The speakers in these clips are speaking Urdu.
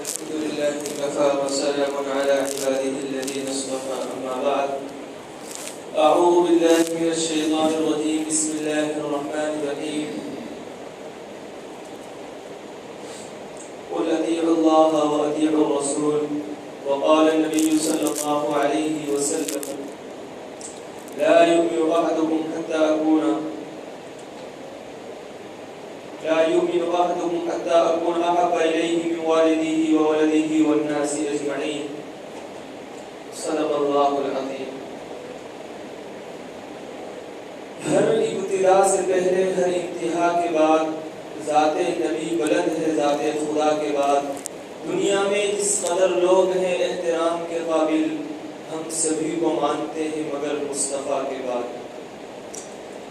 الحمد لله كفى وسلام على عباده الذين اصطفى أما بعد أعوذ بالله من الشيطان الرجيم بسم الله الرحمن الرحيم قل أطيعوا الله وأطيعوا الرسول وقال النبي صلى الله عليه وسلم لا يؤمن أحدكم حتى أكون أحب إليه من والده وولده والناس أجمعين صدق الله العظيم. ہر ابتدا سے پہلے ہر انتہا کے بعد ذات نبی بلند ہے، ذات خدا کے بعد دنیا میں جس قدر لوگ ہیں احترام کے قابل ہم سبھی کو مانتے ہیں مگر مصطفیٰ کے بعد.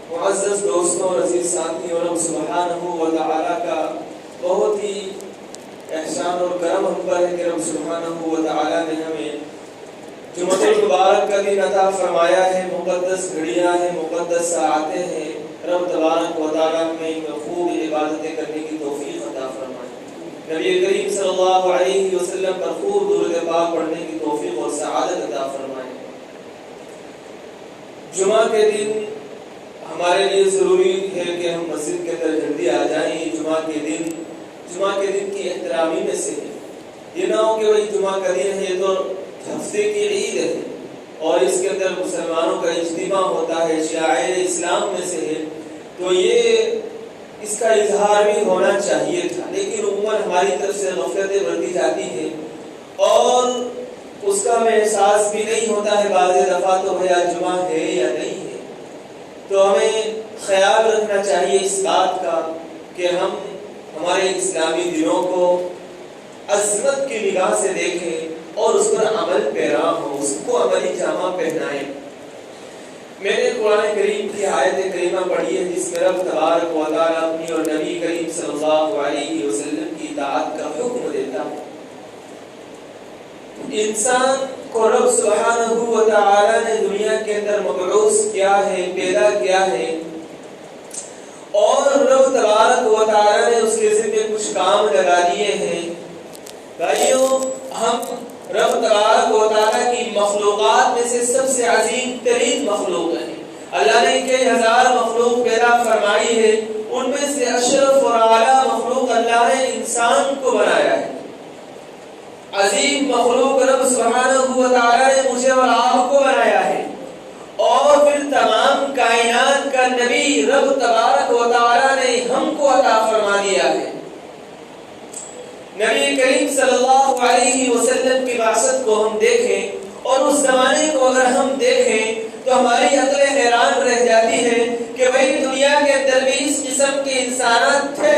معزز دوستوں اور عزیز ساتھیوں، رب سبحانہ و تعالیٰ کا بہت ہی احسان اور کرم ہم پر ہے کہ رب سبحانہ و تعالیٰ نے ہمیں جمعہ المبارک کا دن عطا فرمایا ہے. مقدس گھڑیاں ہیں، مقدس ساعتیں ہیں. رب تبارک و تعالیٰ ہمیں خوب عبادتیں کرنے کی توفیق عطا فرمائے. نبی کریم صلی اللہ علیہ وسلم پر خوب درود پاک پڑھنے کی توفیق اور سعادت عطا فرمائے. جمعہ کے دن ہمارے لیے ضروری ہے کہ ہم مسجد کے اندر جلدی آ جائیں. جمعہ کے دن کی احترامی میں سے ہے. یہ نہ ہو کہ وہی جمعہ کا دن ہے تو ہفتے کی عید ہے اور اس کے اندر مسلمانوں کا اجتماع ہوتا ہے، شعائر اسلام میں سے ہے، تو یہ اس کا اظہار بھی ہونا چاہیے تھا. لیکن عموماً ہماری طرف سے غفلتیں برتی جاتی ہیں اور اس کا ہمیں احساس بھی نہیں ہوتا ہے بعض دفعہ تو بھیا جمعہ ہے یا نہیں ہے. تو ہمیں خیال رکھنا چاہیے اس بات کا کہ ہم ہمارے اسلامی دنوں کو عظمت کی نگاہ سے دیکھیں اور اس پر عمل پیرا ہو، اس کو عملی جامہ پہنائیں. میں نے قرآن کریم کی آیت کریمہ پڑھی ہے جس میں رب تبارک و تعالیٰ اپنی اور نبی کریم صلی اللہ علیہ وسلم کی اطاعت کا حکم دیتا ہے. انسان کو رب سبحانہ و تعالیٰ نے دنیا کے اندر مبعوث کیا ہے، پیدا کیا ہے، اور رب تبارک و تعالیٰ نے اس کے ذمہ کچھ کام لگا دیے ہیں. بھائیوں، ہم رب تبارک و تعالیٰ کی مخلوقات میں سے سب سے عظیم ترین مخلوق ہے. اللہ نے کئی ہزار مخلوق پیدا فرمائی ہے، ان میں سے اشرف اور اعلیٰ مخلوق اللہ نے انسان کو بنایا ہے. عظیم مخلوق رب سبحانہ و تعالیٰ نے مجھے اور آپ کو بنایا ہے، اور پھر تمام کائنات کا نبی رب تبارک و تعالیٰ نے ہم کو عطا فرما دیا ہے. نبی کریم صلی اللہ علیہ وسلم کی بعثت کو ہم دیکھیں اور اس زمانے کو اگر ہم دیکھیں تو ہماری عقلیں حیران رہ جاتی ہے کہ بھئی دنیا کے اندر بھی اس قسم کے انسانات تھے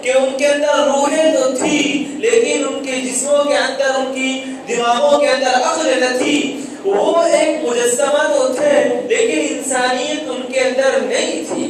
کہ ان کے اندر روحیں تو تھی لیکن ان کے جسموں کے اندر، ان کی دماغوں کے اندر عقل نہ تھی. وہ ایک مجسمہ تو تھے لیکن انسانیت ان کے اندر نہیں تھی.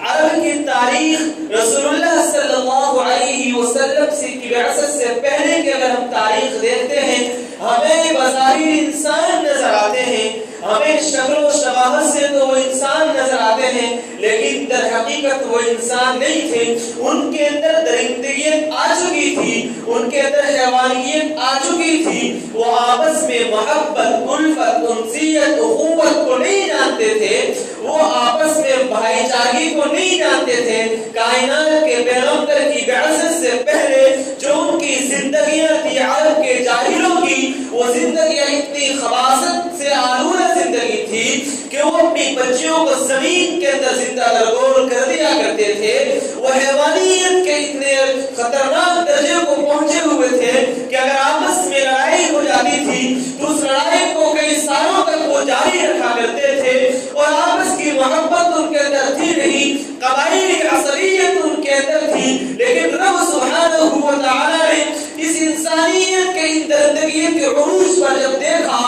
عرب کی تاریخ رسول اللہ صلی اللہ علیہ وسلم کی بعثت سے پہلے کی اگر ہم تاریخ دیکھتے ہیں ہمیں بظاہر انسان نظر آتے ہیں، ہمیں شکل و شباہت سے تو وہ انسان نظر آتے ہیں لیکن در حقیقت وہ انسان نہیں تھے. ان کے اندر درندگیت آ چکی تھی، ان کے اندر حیوانیت آ چکی تھی. وہ آپس میں محبت، الفت، انسیت، اخوت کو نہیں جانتے تھے، وہ آپس میں بھائی چارگی کو نہیں جانتے تھے. کائنات کے پیغمبر کی بعثت سے پہلے جو ان کی زندگیاں تھی عرب کے جاہلوں کی، وہ زندگیاں اتنی خباثت سے آلودہ زندگی تھی کہ وہ اپنی بچیوں کو زمین کے اندر زندہ درگور کر دیا کرتے تھے. وہ حیوانیت کے اتنے خطرناک درجے کو پہنچے ہوئے تھے کہ اگر آپس میں لڑائی ہو جاتی تھی تو اس لڑائی کو کئی سالوں تک وہ جاری رکھا کرتے تھے اور آپس کی محبت ان کے اندر تھی نہیں، قبائلی عصبیت ان کے اندر تھی. لیکن رب سبحانہ و تعالیٰ نے اس انسانیت کے ان درندگیت کے عروج پر جب دیکھا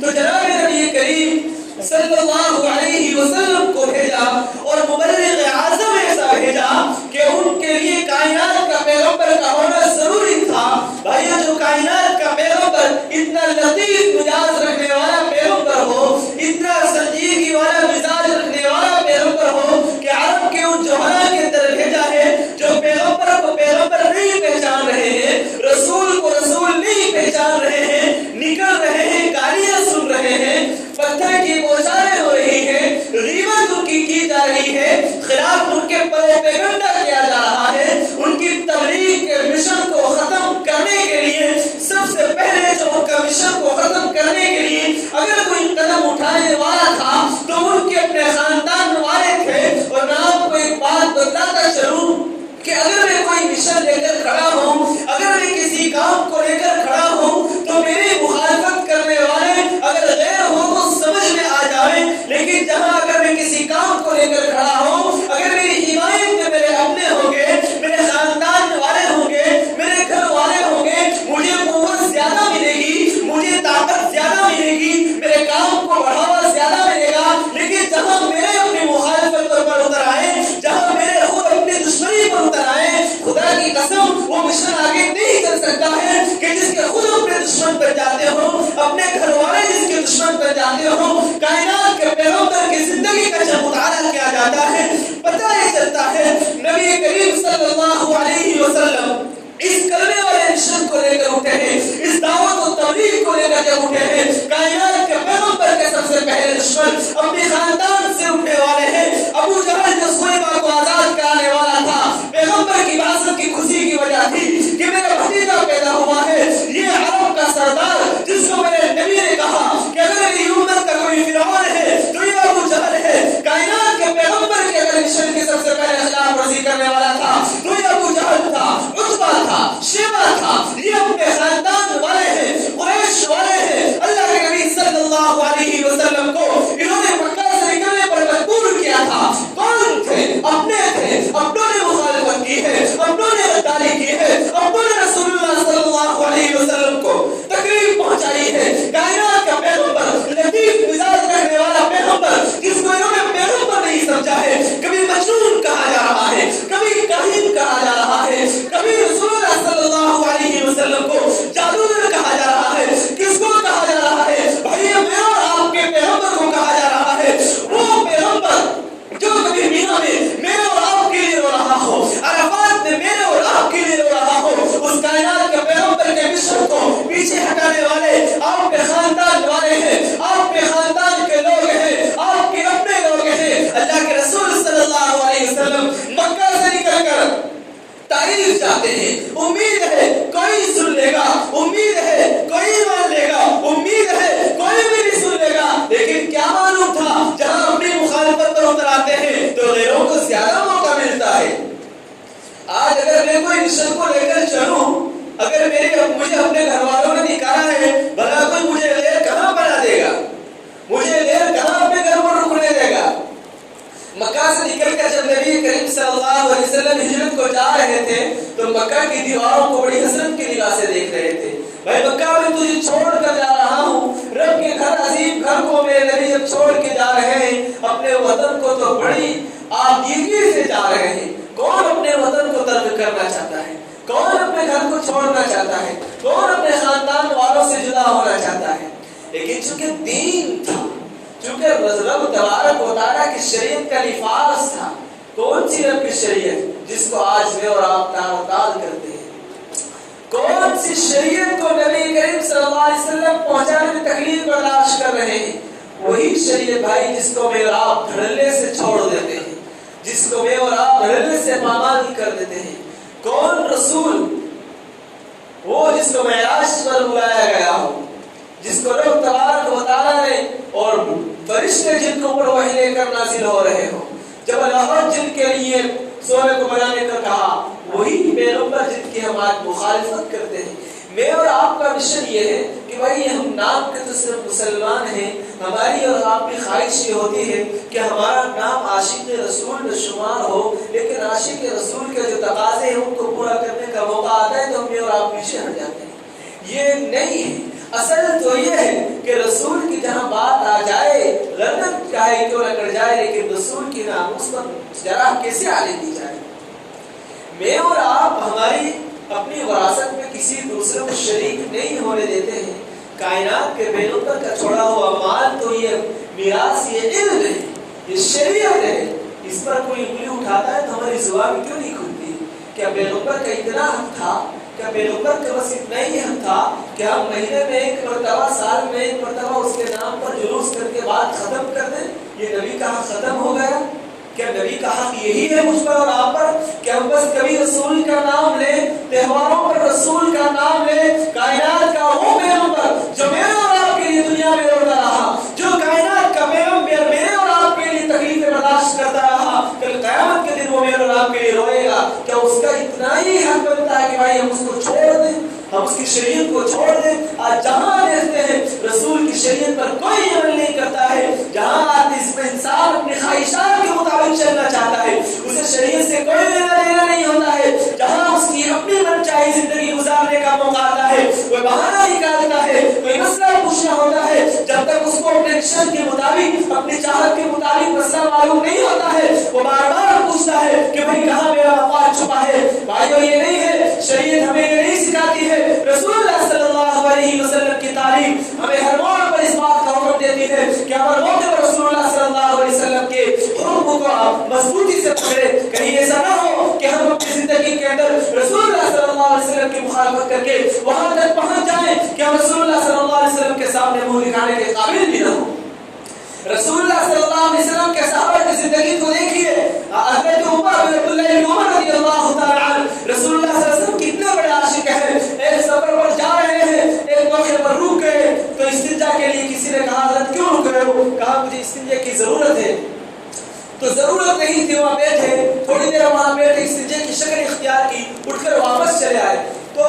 تو جناب نبی کریم صلی اللہ علیہ وسلم کو بھیجا اور مبلغ اعظم ایسا بھیجا کہ ان کے لیے کائنات کا پیغمبر کا ہونا ضروری تھا. بھائیو، جو کائنات کا پیغمبر اتنا لطیف مزاج رکھنے والا پیغمبر ہو، اتنا سنجیدگی والا مزاج رکھنے والا پیغمبر ہو کہ عرب کے ان جوہرا کے اندر بھیجا ہے جو پیغمبر کو پیغمبر نہیں پہچان رہے ہیں، رسول کو رسول وہ مشن آگے نہیں چل سکتا ہے کہ جس کے خود اپنے دشمن بن جاتے ہو، اپنے گھر والے جس کے دشمن بن جاتے ہو۔ کائنات کے پیغمبر کی زندگی کا جب مطالعہ کیا جاتا ہے پتہ یہ چلتا ہے نبی کریم صلی اللہ علیہ وسلم اس کلمے والے مشن کو لے کر اٹھے ہیں، اس دعوت و تبلیغ کو لے کر جب اٹھے ہیں، کائنات کے پیغمبر کے سب سے پہلے دشمن اپنے خاندان سے اٹھنے والے ہیں۔ ابو جہل جو سویبہ کو آزاد کرانے والا تھا، پیغمبر کی بعثت کی خوشی کی وجہ تھی کہ میرا بھتیجا پیدا ہوا ہے، یہ عرب کا سردار جس کو میرے نبی نے کہا کہ اگر میری امت کا کوئی فرعون ہے تو یہ ابو جہل ہے۔ کائنات کے پیغمبر کے اگر مشن کے سب سے پہلے خلاف ورزی کرنے والا تھا تو یہ ابو جہل تھا، عتبہ تھا، شیبہ تھا، یہ اپنے خاندان والے ہیں، قریش والے ہیں۔ اللہ کے نبی صلی اللہ علیہ وسلم کو انہوں نے مکہ سے نکلنے پر مجبور کیا تھا۔ کون تھے؟ اپنے تھے، اپنوں نے مخالفت کی ہے، اپنوں نے غداری کی ہے، اپنوں نے رسول اللہ صلی اللہ علیہ وسلم کو تکلیف پہنچائی ہے۔ کائنات کا پیغمبر، لطیف مزاج رہنے والا پیغمبر جس کو انہوں نے پیغمبر نہیں سمجھا ہے، کبھی مجنون کہا جا رہا ہے، کبھی کاہن کہا جا رہا ہے، کبھی رسول اللہ صلی اللہ علیہ وسلم کو جادوگر کہا جا رہا ہے، کس کو کہا جا رہا ہے؟ بھائی میرے اور آپ کے پیغمبر کو کہا جا رہا ہے۔ وہ پیغمبر جو کبھی مینا میں میرے اور آپ کے لیے رو رہا ہو، عرفات میں میرے اور آپ کے لیے رو رہا ہو، اس کائنات کے پیغمبر کے مشن کو پیچھے ہٹانے والے آپ کے خاندان والے ہیں، آپ کے خاندان کے لوگ ہیں، آپ کے اپنے لوگ ہیں۔ اللہ کے رسول صلی اللہ علیہ وسلم مکہ سے نکل کر تاریخ جاتے ہیں، امید ہے کوئی سن لے گا، امید ہے کوئی مان لے گا، امید ہے کوئی بھی نہیں سن لے گا، لیکن کیا معلوم تھا جہاں اپنی مخالفت پر اتر آتے ہیں تو غیروں کو زیادہ موقع ملتا ہے۔ آج اگر میں کوئی مشن کو لے کر چلوں، اگر مجھے اپنے گھر والوں نے نکالا ہے، بھلا کوئی مجھے غیر کہاں بنا دے گا؟ مجھے غیر کہاں اپنے گھر پر رکنے دے گا؟ مکہ سے نکل کر جب نبی کریم صلی اللہ علیہ وسلم ہجرت کو جا رہے تھے تو مکہ کی دیواروں کو بڑی حسرت کی نگاہ سے دیکھ رہے تھے۔ بھائی مکہ میں تجھے چھوڑ کر جا رہا ہوں، رب کے گھر عظیم گھر کو میرے نبی جب چھوڑ کے جا رہے ہیں، اپنے وطن کو تو بڑی آبگیری سے جا رہے ہیں۔ کون اپنے وطن کو ترک کرنا چاہتا ہے؟ کون اپنے گھر کو چھوڑنا چاہتا ہے؟ کون اپنے خاندان والوں سے جدا ہونا چاہتا ہے؟ لیکن چونکہ دین تھا، چونکہ رب تبارک و تعالیٰ کی شریعت کا لفاظ تھا۔ کون سی رب کی شریعت جس کو آج میں اور آپ تعال کرتے ہیں؟ کون سی شریعت کو نبی کریم صلی اللہ علیہ وسلم پہنچانے میں تکلیف برداشت کر رہے ہیں؟ وہی شریعت بھائی جس کو میں اور آپ دھڑلے سے چھوڑ دیتے ہیں، جس کو میں اور آپ دھڑلے سے پامال کر دیتے ہیں۔ کون رسول؟ وہ جس کو معراج پر بلایا گیا ہو، جس کو رب تبارک و تعالیٰ نے اور فرشتے جن کو اوپر وحی لے کر نازل ہو رہے ہو، جب اللہ جن کے لیے سونے کو بنانے کا کہا، وہی پیغمبر جن کی ہم آج مخالفت کرتے ہیں۔ میں اور آپ کا مشن یہ ہے کہ بھائی ہم نام کے تو صرف مسلمان ہیں، ہماری اور آپ کی خواہش یہ ہوتی ہے کہ ہمارا نام عاشق رسول میں شمار ہو، لیکن عاشق رسول کے جو تقاضے ہیں ان کو پورا کرنے کا موقع آتا ہے تو ہم اور آپ پیچھے ہٹ جاتے ہیں۔ یہ نہیں ہے، اصل تو یہ ہے کہ رسول کی جہاں بات آ جائے، غلط چاہے کیوں نہ کر جائے، لیکن رسول کی ناموس پر ذرا کیسے آنے دی جائے۔ میں اور آپ ہماری اپنی وراثت میں کسی دوسرے کو شریک نہیں ہونے دیتے ہیں۔ کائنات کے پیغمبر کا چھوڑا ہوا مال تو یہ میراث، یہ علم ہے، یہ شریعت ہے، اس پر کوئی انگلی اٹھاتا ہے تو ہماری زبان کیوں نہیں کھلتی؟ کیا پیغمبر کا اتنا حق تھا؟ کیا پیغمبر کا بس اتنا ہی حق تھا کہ ہم مہینے میں ایک مرتبہ، سال میں ایک مرتبہ اس کے نام پر جلوس کر کے بات ختم کر دیں؟ یہ نبی کا حق ختم ہو گیا؟ کیا نبی کا حق یہی ہے مجھ پر اور آپ پر کہ ہم بس کبھی رسول کا نام لیں، تہواروں پر رسول کا نام لیں؟ کائنات کا وہ پیغمبر جو میرے اور آپ کے لیے دنیا میں روتا رہا، جو کائنات کا پیغمبر میرے اور آپ کے لیے تکلیفیں برداشت کرتا رہا، کل قیامت کے دن وہ میرے اور آپ کے لیے روئے گا۔ کیا اس کا اتنا ہی حق بنتا ہے کہ بھائی ہم اس کو چھوڑ دیں، ہم اس کی شریعت کو چھوڑ دیں؟ آج جہاں دیکھتے ہیں رسول کی شریعت پر کوئی عمل نہیں کرتا ہے، جہاں آج اس میں انسان اپنی خواہشات کے مطابق چلنا چاہتا ہے، اسے شریعت سے کوئی لینا دینا نہیں ہوتا ہے، جہاں اس کی اپنی من چاہی زندگی گزارنے کا موقع آتا ہے وہ بہانہ نکالتا ہے، کوئی مسئلہ پوچھنا ہوتا ہے، جب تک اس کو اپنے مشن کے مطابق، اپنی چاہت کے مطابق مسئلہ معلوم نہیں ہوتا ہے، وہ بار بار پوچھتا ہے کہ بھائی کہاں میرا مفاد چھپا ہے۔ بھائیو یہ نہیں ہے کے اندر رسول اللہ صلی اللہ علیہ وسلم کی مخالفت کر کے وہاں تک پہنچ جائیں کہ ہم رسول اللہ صلی اللہ علیہ وسلم کے سامنے منہ دکھانے کے قابل بھی نہ ہوں۔ رسول اللہ صلی اللہ علیہ وسلم کے صحابہ کی زندگی کو دیکھیے، حضرت عمر بن عبداللہ بن عمر رضی اللہ تعالی عنہ رسول اللہ صلی اللہ علیہ وسلم کتنے بڑے عاشق ہیں، ایک سفر پر جا رہے ہیں، ایک موقع پر رک گئے تو استنجا کے لیے کسی نے کہا حضرت کیوں رک رہے ہو؟ کہا مجھے استنجا کی ضرورت ہے۔ تو ضرورت نہیں تھی، وہاں بیٹھے، تھوڑی دیر وہاں بیٹھے، استنجا کی شکل اختیار کی، اٹھ کر واپس چلے آئے۔ تو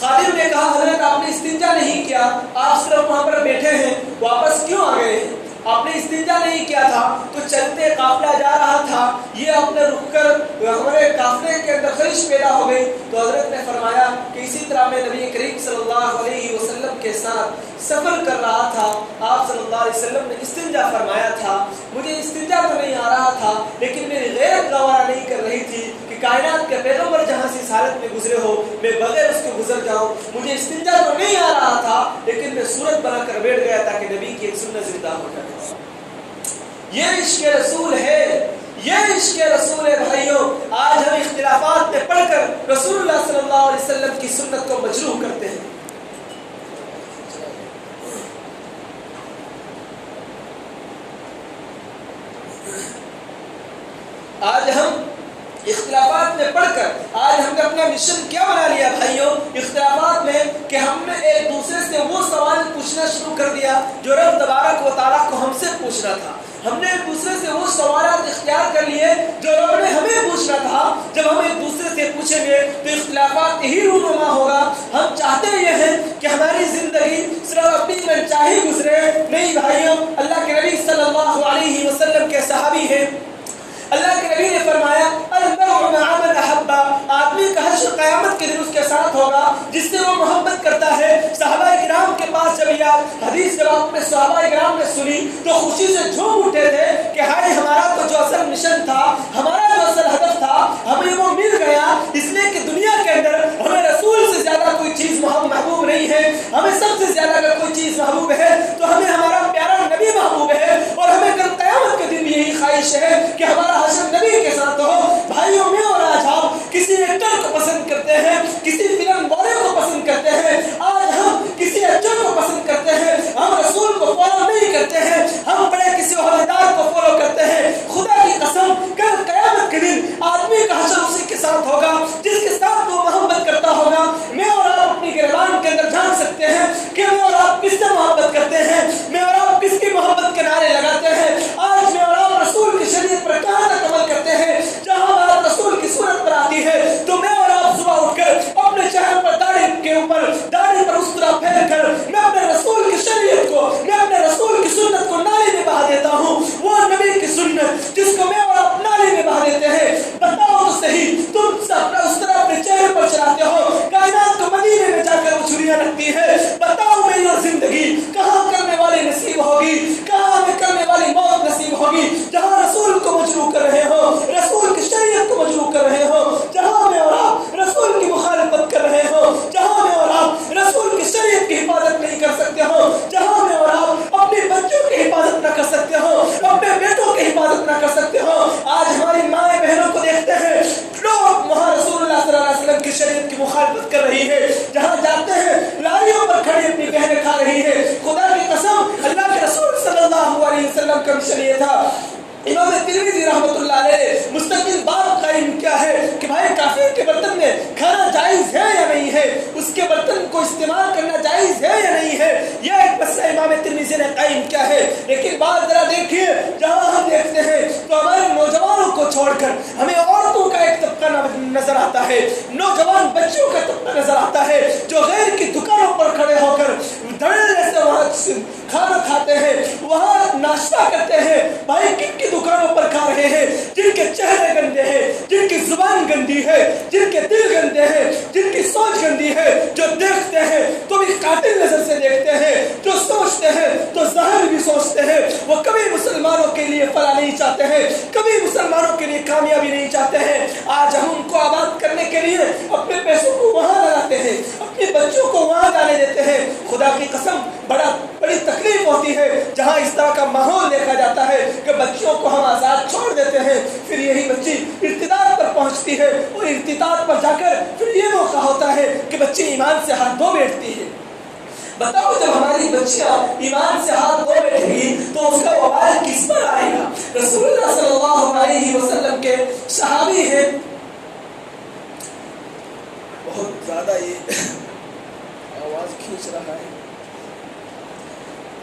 خادم نے کہا حضرت آپ نے استنجا نہیں کیا، آپ صرف وہاں پر بیٹھے ہیں، واپس کیوں آ گئے ہیں؟ آپ نے استنجا نہیں کیا تھا تو چلتے قافلہ جا رہا تھا، یہ آپ نے رک کر ہمارے قافلے کے اندر خلش پیدا ہو گئی۔ تو حضرت نے فرمایا کہ اسی طرح میں نبی کریم صلی اللہ علیہ وسلم کے ساتھ سفر کر رہا تھا، آپ صلی اللہ علیہ وسلم نے استنجا فرمایا تھا، مجھے استنجا تو نہیں آ رہا تھا لیکن میری غیرت گوارا نہیں کر رہی تھی کہ کائنات کے پیغمبر جہاں سے اس حالت میں گزرے ہو میں بغیر اس کے گزر جاؤں، مجھے استنجا تو نہیں آ رہا تھا لیکن میں صورت بنا کر بیٹھ گیا تاکہ نبی کی ایک سنت زندہ ہو جائے۔ یہ عشق رسول ہے، یہ عشق رسول ہے بھائیوں۔ آج ہم اختلافات میں پڑھ کر رسول اللہ صلی اللہ علیہ وسلم کی سنت کو مجروح کرتے ہیں۔ آج ہم اختلافات میں پڑھ کر آج ہم نے اپنا مشن کیا بنا لیا بھائیوں اختلافات میں کہ ہم نے ایک دوسرے سے وہ سوال پوچھنا شروع کر دیا جو رب تبارک و تعالیٰ کو ہم سے پوچھنا تھا۔ ہم نے ایک دوسرے سے وہ سوالات اختیار کر لیے جو رب نے ہمیں پوچھنا تھا۔ جب ہم ایک دوسرے سے پوچھیں گے تو اختلافات ہی رونما ہوگا۔ ہم چاہتے یہ ہیں کہ ہماری زندگی صرف اپنی منچاہی گزرے، نہیں بھائیوں، اللہ کے نبی صلی اللہ علیہ وسلم کے صحابی ہیں، اللہ کے نبی نے فرمایا المرء مع من احب، آدمی کا حشر قیامت کے دن اس کے ساتھ ہوگا جس سے وہ محبت کرتا ہے۔ صحابہ کرام کے پاس جب یہ حدیث جب آپ نے صحابہ کرام نے سنی تو خوشی سے جھوم اٹھے تھے کہ ہائے ہمارا تو جو اصل مشن تھا، ہمارا جو اصل ہدف تھا، ہمیں وہ مل گیا۔ اس لیے کہ دنیا کے اندر ہمیں رسول سے زیادہ کوئی چیز محبوب نہیں ہے، ہمیں سب سے زیادہ اگر کوئی چیز محبوب ہے تو ہمیں ہمارا پیارا نبی محبوب ہے، اور ہمیں کل قیامت کے دن بھی یہی خواہش ہے کہ ہمارا حشر نبی کے ساتھ ہو۔ بھائیوں میں اور آج ہم کسی ایکٹر کو پسند کرتے ہیں، کسی فلم والے کو پسند کرتے ہیں، آج ہم کسی ایکٹر کو پسند کرتے ہیں، ہم رسول کو فالو نہیں کرتے ہیں، ہم بڑے کسی عہدیدار کو فالو کرتے ہیں۔ خدا کی قسم کل قیامت کے دن آدمی کا حشر اسی کے ساتھ ہوگا جس کے ساتھ وہ محبت کرتا ہوگا۔ میں اور آپ اپنی گریبان کے اندر جان سکتے ہیں کہ میں اور آپ کس سے محبت کرتے ہیں، میں اور آپ کس کی محبت کے نعرے لگاتے ہیں۔ آج میں اور آپ رسول کی شریعت پر کہاں تک عمل کرتے ہیں؟ جہاں بات رسول کی صورت پر آتی ہے تو میں اور آپ صبح اٹھ کر اپنے چہرے پر داڑھی کے اوپر داڑھی پر اس طرح پھیر کر میں اپنے رسول کی شریعت کو، میں اپنے رسول کی سنت کو نالی میں بہا دیتا ہوں۔ وہ نبی کی سنت جس کو میں اور آپ نالی میں بہا دیتے ہیں، بتاؤ تو صحیح تم اس طرح اپنے چہرے پر چلاتے ہو، کائنات کو مدینے میں جا کر وہ چھریاں رکھتی ہے۔ بتاؤ میری زندگی کہاں کرنے والی نصیب ہوگی، کہاں ہمیں کرنے والی موت نصیب ہوگی؟ جہاں رسول کو مجروح کر رہے ہو، رسول کی شریعت کو مجروح کر رہے ہو، جہاں میں اور آپ رسول کی مخالفت کر رہے ہو، جہاں میں اور آپ رسول کی شریعت کی حفاظت نہیں کر سکتے ہو، جہاں میں اور آپ اپنے بچوں کی حفاظت نہ کر سکتے ہو، اپنے بیٹوں کی حفاظت نہ کر سکتے ہو۔ آج ہماری مائیں بہنوں کو دیکھتے ہیں لوگ وہاں رسول اللہ صلی اللہ علیہ وسلم کی شریعت کی مخالفت کر رہی ہے، جہاں جاتے ہیں لاریوں پر کھڑی اپنی بہنیں کھا رہی ہے۔ خدا کی قسم اللہ کے رسول صلی اللہ علیہ وسلم کا مشن یہ تھا۔ امام ترمذی رحمۃ اللہ علیہ نے مستقل باب قائم کیا ہے کہ بھائی کافر کے برتن میں کھانا جائز ہے یا نہیں ہے، اس کے برتن کو استعمال کرنا جائز ہے یا نہیں ہے، یہ ایک مسئلہ امام ترمذی نے قائم کیا ہے۔ لیکن بات ذرا دیکھیے، جہاں ہم دیکھتے ہیں تو ہمارے نوجوانوں کو چھوڑ کر ہمیں عورتوں کا ایک طبقہ نظر آتا ہے، نوجوان بچوں کا طبقہ نظر آتا ہے جو غیر کی دکانوں پر کھڑے ہو کر دھڑے سے وہاں کھانا کھاتے ہیں، وہاں ناشتہ کرتے ہیں۔ بھائی کن کی دکانوں پر کھا رہے ہیں؟ جن کے چہرے گندے ہیں، جن کی زبان گندی ہے، جن کے دل گندے ہیں، جن کی سوچ گندی ہے، جو دیکھتے ہیں تو بھی قاتل نظر سے دیکھتے ہیں، جو سوچتے ہیں تو ظاہر بھی سوچتے ہیں۔ وہ کبھی مسلمانوں کے لیے فلاح نہیں چاہتے ہیں، کبھی مسلمانوں کے لیے کامیابی نہیں چاہتے ہیں۔ آج ہم ان کو آباد کرنے کے لیے اپنے پیسوں کو وہاں لگاتے ہیں، اپنے بچوں کو وہاں ڈالے دیتے ہیں۔ خدا کی قسم بڑی تکلیف ہوتی ہے جہاں اس طرح کا ماحول دیکھا جاتا ہے کہ بچیوں کو ہم آزاد چھوڑ دیتے ہیں، پھر یہی بچی ارتداد پر پہنچتی ہے، اور ارتداد جا کر پھر یہ موقع ہوتا ہے کہ بچے ایمان سے ہاتھ دھو بیٹھتی ہے. بتاؤ جب ہماری بچیاں ایمان سے ہاتھ دھو بیٹھے گی تو اس کا وبال کس پر آئے گا؟ رسول اللہ صلی اللہ علیہ وسلم کے صحابی ہیں، بہت زیادہ یہ آواز کھینچ رہا ہے.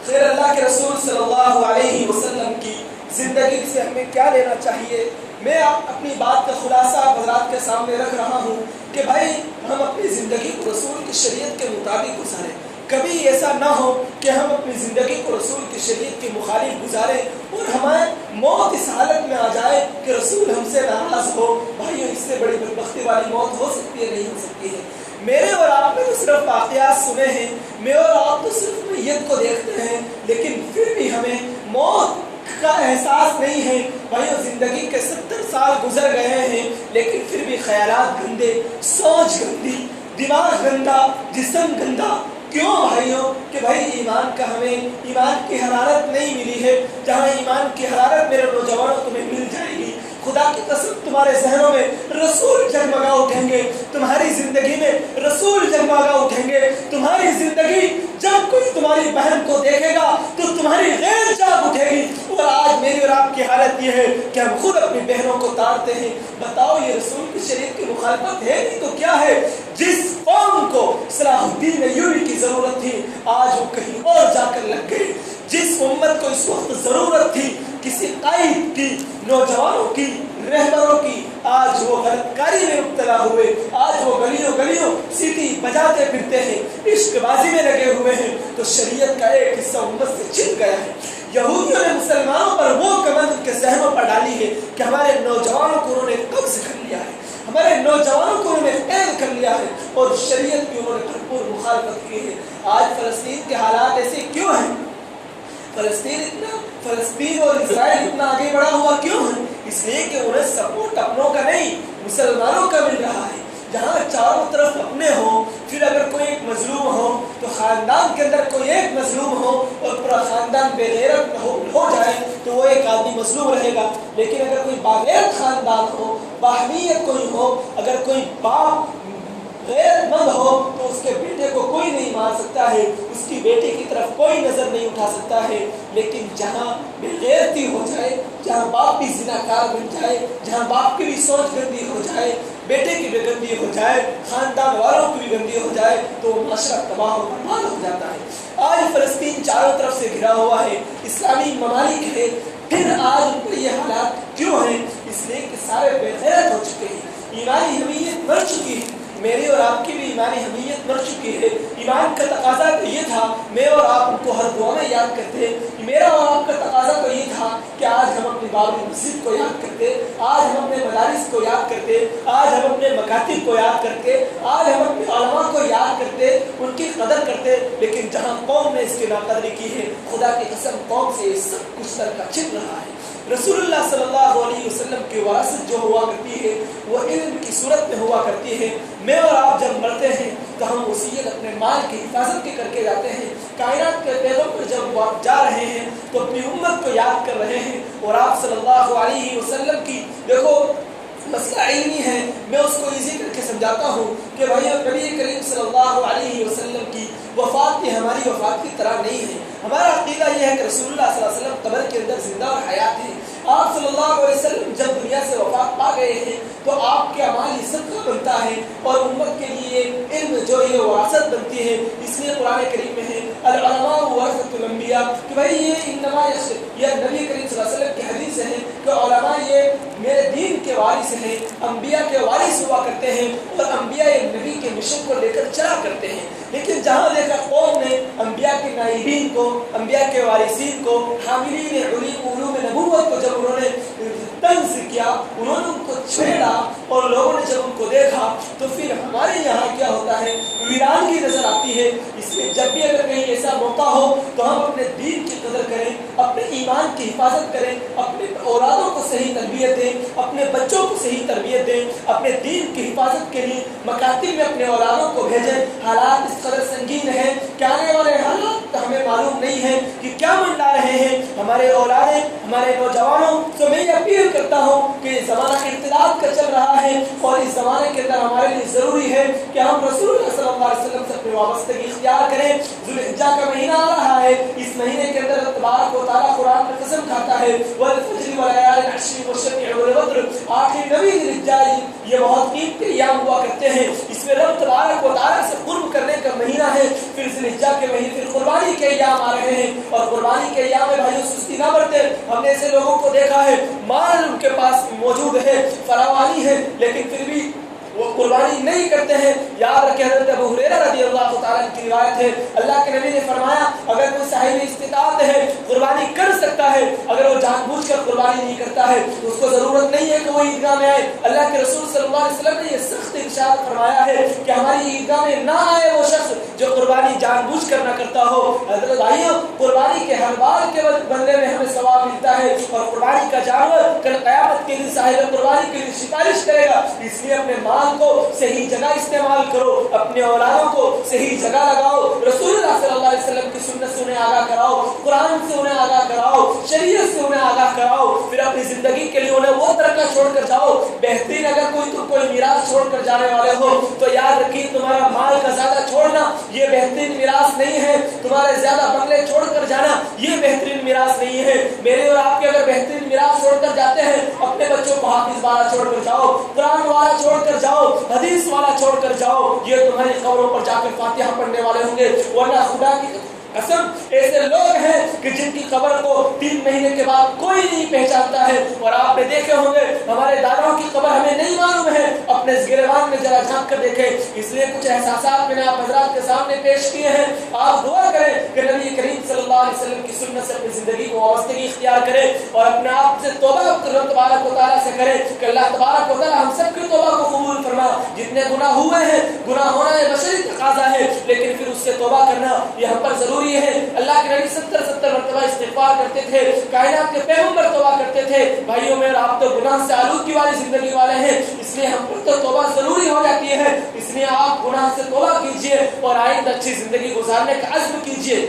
خیر، اللہ کے رسول صلی اللہ علیہ وسلم کی زندگی سے ہمیں کیا لینا چاہیے؟ میں اپنی بات کا خلاصہ حضرات کے سامنے رکھ رہا ہوں کہ بھائی ہم اپنی زندگی کو رسول کی شریعت کے مطابق گزاریں. کبھی ایسا نہ ہو کہ ہم اپنی زندگی کو رسول کی شریعت کے مخالف گزاریں اور ہمیں موت اس حالت میں آ جائے کہ رسول ہم سے ناراض ہو. بھائیو، اس سے بڑی بدبختی والی موت ہو سکتی ہے؟ نہیں ہو سکتی ہے. میرے اور آپ نے تو صرف واقعات سنے ہیں، میں اور آپ تو صرف میت کو دیکھتے ہیں، لیکن پھر بھی ہمیں موت کا احساس نہیں ہے. بھائیو، زندگی کے 70 سال گزر گئے ہیں لیکن پھر بھی خیالات گندے، سوچ گندی، دماغ گندا، جسم گندا. کیوں بھائیوں؟ کہ بھائی ایمان کا ہمیں ایمان کی حرارت نہیں ملی ہے. جہاں ایمان کی حرارت میرے نوجوانوں تمہیں مل جائے گی، خدا کی قسم تمہارے ذہنوں میں رسول جگمگا اٹھیں گے، تمہاری زندگی میں رسول جگمگا اٹھیں گے. تمہاری زندگی جب کوئی تمہاری بہن کو دیکھے گا تو تمہاری غیر جاگ اٹھے گی. اور آج میری اور آپ کی حالت یہ ہے کہ ہم خود اپنی بہنوں کو تاڑتے ہیں. بتاؤ، یہ رسول کی شریعت کی مخالفت ہے نہیں تو کیا ہے؟ جس قوم کو صلاح الدین ایوبی کی ضرورت تھی آج وہ کہیں اور جا کر لگ گئی. جس امت کو اس وقت ضرورت تھی کسی قائد کی، نوجوانوں کی، رہبروں کی، آج وہ غلط کاری میں مبتلا ہوئے. آج وہ گلیوں گلیوں سیٹی بجاتے پھرتے ہیں، عشق بازی میں لگے ہوئے ہیں. تو شریعت کا ایک حصہ امت سے چھن گیا ہے. یہودیوں نے مسلمانوں پر وہ کمند ان کے ذہنوں پر ڈالی ہے کہ ہمارے نوجوانوں کو انہوں نے قبض کر لیا ہے، ہمارے نوجوانوں کو انہوں نے قید کر لیا ہے، اور شریعت کی انہوں نے بھرپور مخالفت کی ہے. آج فلسطین کے حالات ایسے کیوں ہیں؟ فلسطین اور اسرائیل اتنا آگے بڑھا ہوا کیوں ہے؟ اس لیے کہ انہیں سپورٹ اپنوں کا نہیں مسلمانوں کا مل رہا ہے. جہاں چاروں طرف اپنے ہوں، پھر اگر کوئی ایک مظلوم ہو تو خاندان کے اندر کوئی ایک مظلوم ہو اور پورا خاندان بے غیرت ہو جائے تو وہ ایک آدمی مظلوم رہے گا. لیکن اگر کوئی باغیرت خاندان ہو، باہمیت کوئی ہو، اگر کوئی باپ غیرت مند ہو تو اس کے بیٹے کو کوئی نہیں مار سکتا ہے، اس کی بیٹی کی طرف کوئی نظر نہیں اٹھا سکتا ہے. لیکن جہاں بے غیرتی ہو جائے، جہاں باپ بھی زناکار بن جائے، جہاں باپ کی بھی سوچ گندی ہو جائے، بیٹے کی بھی گندی ہو جائے، خاندان والوں کی بھی گندی ہو جائے تو معاشرہ تباہ و برباد ہو جاتا ہے. آج فلسطین چاروں طرف سے گھرا ہوا ہے، اسلامی ممالک ہے، پھر آج ان پر یہ حالات کیوں ہیں؟ اس لیے کہ سارے بے غیرت ہو چکے ہیں، ایمانی حمیت مر چکی ہے. میری اور آپ کی بھی ایمانی حمیت مر چکی ہے. ایمان کا تقاضا تو یہ تھا، میں اور آپ ان کو ہر دعا میں یاد کرتے. میرا اور آپ کا تقاضا تو یہ تھا کہ آج ہم اپنی بابری مسجد کو یاد کرتے، آج ہم اپنے مدارس کو یاد کرتے، آج ہم اپنے مکاتب کو یاد کرتے، آج ہم اپنے علماء کو یاد کرتے، ان کی قدر کرتے. لیکن جہاں قوم نے اس کی ناقدری کی ہے، خدا کی قسم قوم سے یہ سب کچھ سر کا چھن رہا ہے. رسول اللہ صلی اللہ علیہ وسلم کی وراثت جو ہوا کرتی ہے وہ علم کی صورت میں ہوا کرتی ہے. میں اور آپ جب مرتے ہیں تو ہم وصیت اپنے مال کی حفاظت کے کر کے جاتے ہیں. کائنات کے پیدوں پر جب آپ جا رہے ہیں تو اپنی امت کو یاد کر رہے ہیں. اور آپ صلی اللہ علیہ وسلم کی دیکھو مسئلہ علمی ہے، میں اس کو ایزی کر کے سمجھاتا ہوں کہ بھائی نبی کریم صلی اللہ علیہ وسلم کی وفات بھی ہماری وفات کی طرح نہیں ہے. ہمارا عقیدہ یہ ہے کہ رسول اللہ صلی اللہ علیہ وسلم قبر کے اندر زندہ اور حیات ہیں. آپ صلی اللہ علیہ وسلم جب دنیا سے وفات پا گئے ہیں تو آپ کے اعمال یہ صدقہ بنتا ہے اور امت کے لیے علم جو ہے وراثت بنتی ہے. اس لیے قرآن کریم میں ہے العلماء ورثۃ الانبیاء کہ بھائی یہ انما یہ نبی کریم صلی اللہ علیہ وسلم کی حدیث ہے کہ علماء یہ میرے دین کے وارث ہیں، انبیاء کے وارث ہوا کرتے ہیں اور انبیاء ایک نبی کے مشن کو لے کر چلا کرتے ہیں. لیکن جہاں دیکھا قوم نے انبیاء کے نائبین کو، انبیاء کے وارثین کو، حاملین علوم نبوت کو جب انہوں نے طنز کیا، انہوں نے ان کو چھیڑا اور لوگوں نے جب ان کو دیکھا تو پھر ہمارے یہاں کیا ہوتا ہے، ویرانگی نظر آتی ہے. اس لیے جب بھی اگر کہیں ایسا موقع ہو تو ہم اپنے دین کی قدر کریں، اپنے ایمان کی حفاظت کریں، اپنے اولادوں کو صحیح تربیت دیں، اپنے بچوں کو صحیح تربیت دیں، اپنے دین کی حفاظت کے لیے مکاتب میں اپنے اولادوں کو بھیجیں. حالات اس قدر سنگین ہیں کہ آنے والے حالات ہمیں معلوم نہیں ہے کہ کیا منڈا رہے ہیں ہمارے اولادیں، ہمارے نوجوانوں. تو میں یہ اپیل کرتا ہوں کہ زمانہ اختلاط کا چل رہا ہے اور اس زمانے کے اندر ہمارے لیے ضروری ہے کہ ہم رسول اللہ صلی اللہ علیہ وسلم سے اپنی وابستگی اختیار کریں. ذوالحجہ کا مہینہ آ رہا ہے، اس مہینے کے اندر اللہ تبارک و تعالیٰ قرآن میں قسم کھاتا ہے والفجر وليال العشر والشفع والوتر. آخری نبی ذوالحجہ یہ بہت قیمتی ایام ہوا کرتے ہیں، اس میں رب تبارک و تعالیٰ سے قرب کرنے کا مہینہ ہے. پھر ذوالحجہ کے مہینے پھر قربانی کے ایام آ رہے ہیں اور قربانی کے ایام میں بھائیو سستی نہ برتے. ہم نے ایسے لوگوں کو دیکھا ہے مال ان کے پاس موجود ہے، فراوانی ہے، لیکن پھر بھی وہ قربانی نہیں کرتے ہیں. یاد رکھیں حضرت ابو ہریرہ رضی اللہ تعالیٰ عنہ کی روایت ہے، اللہ کے نبی نے فرمایا اگر کوئی صاحب استطاعت ہے قربانی کر سکتا ہے، اگر وہ جان بوجھ کر قربانی نہیں کرتا ہے تو اس کو ضرورت نہیں ہے کہ وہ عیدگاہ میں آئے. اللہ کے رسول صلی اللہ علیہ وسلم نے یہ سخت ارشاد فرمایا ہے کہ ہماری عیدگاہ میں نہ آئے وہ شخص جو قربانی جان بوجھ کر نہ کرتا ہو. حضرت بھائیوں قربانی کے ہر بار کے بدلے میں ہمیں ثواب ملتا ہے اور قربانی کا جانور کل قیامت کے دن صاحب قربانی کے لیے سفارش کرے گا. اس لیے اپنے مال کو صحیح جگہ استعمال کرو، اپنے اولادوں کو صحیح جگہ لگاؤ، رسول اللہ صلی اللہ علیہ وسلم کی سنت سے انہیں آگاہ کراؤ، قرآن سے انہیں آگاہ کراؤ، شریعت سے انہیں آگاہ کراؤ. پھر اپنی زندگی کے لیے انہیں وہ طریقہ چھوڑ کر جاؤ. بہترین اگر کوئی میراث چھوڑ کر جانے والے ہو تو یاد رکھیے تمہارا مال کا زیادہ چھوڑنا یہ بہترین میراث نہیں ہے، تمہارے زیادہ بنگلے چھوڑ کر جانا یہ بہترین میراث نہیں ہے. میرے اور آپ کے اگر بہترین میراث چھوڑ کر جاتے ہیں اپنے بچوں کو حافظ والا چھوڑ کر جاؤ، قرآن والا چھوڑ کر جاؤ، حدیث والا چھوڑ کر جاؤ. یہ تمہاری قبروں پر جا کر فاتحہ پڑھنے والے ہوں گے. ورنہ خدا کی قسم ایسے لوگ ہیں کہ جن کی قبر کو 3 مہینے کے بعد کوئی نہیں پہچانتا ہے. اور آپ نے دیکھے ہوں گے ہمارے داداؤں کی قبر ہمیں نہیں معلوم ہے، اپنے گریبان میں ذرا جھانک کر دیکھیں. اس لیے کچھ احساسات میں نے آپ حضرات کے سامنے پیش کیے ہیں. آپ دعا کریں کہ نبی کریم صلی اللہ علیہ وسلم کی سنت سے اپنی زندگی کو وابستگی اختیار کریں اور اپنے آپ سے توبہ رب تبارک و تعالیٰ سے کریں کہ اللہ تبارک و تعالیٰ ہم سب کی توبہ کو قبول فرما. جتنے گناہ ہوئے ہیں، گناہ ہونا یہ بشری تقاضا ہے، لیکن پھر اس سے توبہ کرنا یہ ہم پر ضروری ہے. اللہ کے نبی 70 مرتبہ استغفار کرتے تھے، کائنات کے پیغمبر توبہ کرتے تھے. بھائیوں میں آپ تو گناہ سے آلودگی والی زندگی والے ہیں، اس لیے ہم پر تو توبہ ضروری ہو جاتی ہے. اس لیے آپ گناہ سے توبہ کیجئے اور آئندہ اچھی زندگی گزارنے کا عزم کیجئے.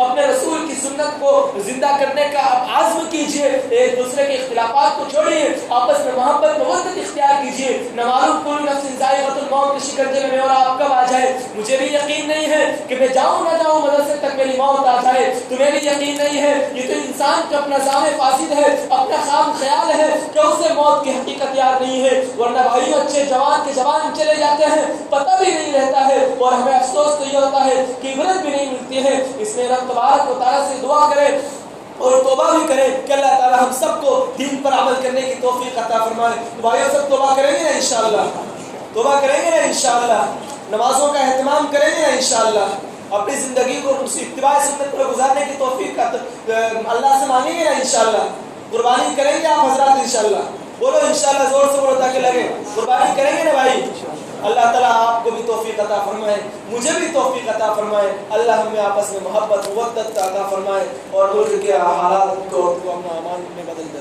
اپنے رسول کی سنت کو زندہ کرنے کا عزم کیجئے. ایک دوسرے کے اختلافات کو چھوڑیے، آپس میں محبت مودت اختیار کیجئے. نہ معلوم کل نفس ذائقۃ الموت کے شکرجے میں اور آپ کب آ جائے. مجھے بھی یقین نہیں ہے کہ میں جاؤں نہ جاؤں مدرسے تک میری موت آ جائے. تمہیں بھی یقین نہیں ہے. یہ تو انسان کا اپنا ذام فاسد ہے، اپنا خام خیال ہے کہ اسے موت کی حقیقت یاد نہیں ہے. ورنہ بھائیوں اچھے جوان کے جوان چلے جاتے ہیں، پتہ بھی نہیں رہتا ہے اور ہمیں افسوس تو یہ ہوتا ہے کہ عبرت بھی نہیں ملتی ہے. اس میں رب تبارک و تعالیٰ سے دعا کرے اور توبہ بھی کرے کہ اللہ تعالیٰ ہم سب کو دین پر عمل کرنے کی توفیق عطا فرمائے. تو بھائیو سب توبہ کریں گے نا انشاءاللہ، توبہ کریں گے نا انشاءاللہ، نمازوں کا اہتمام کریں گے نا انشاءاللہ، اپنی زندگی کو اتباع سنت پر گزارنے کی توفیق اللہ سے مانگیں گے نا انشاءاللہ. قربانی کریں گے آپ حضرات انشاءاللہ؟ بولو انشاءاللہ، زور سے بولو تاکہ لگے. قربانی کریں گے نا بھائی؟ اللہ تعالیٰ آپ کو بھی توفیق عطا فرمائے، مجھے بھی توفیق عطا فرمائے. اللہ ہمیں آپس میں محبت مودت عطا فرمائے اور ملک کے حالات کو اپنا امان میں بدل دے.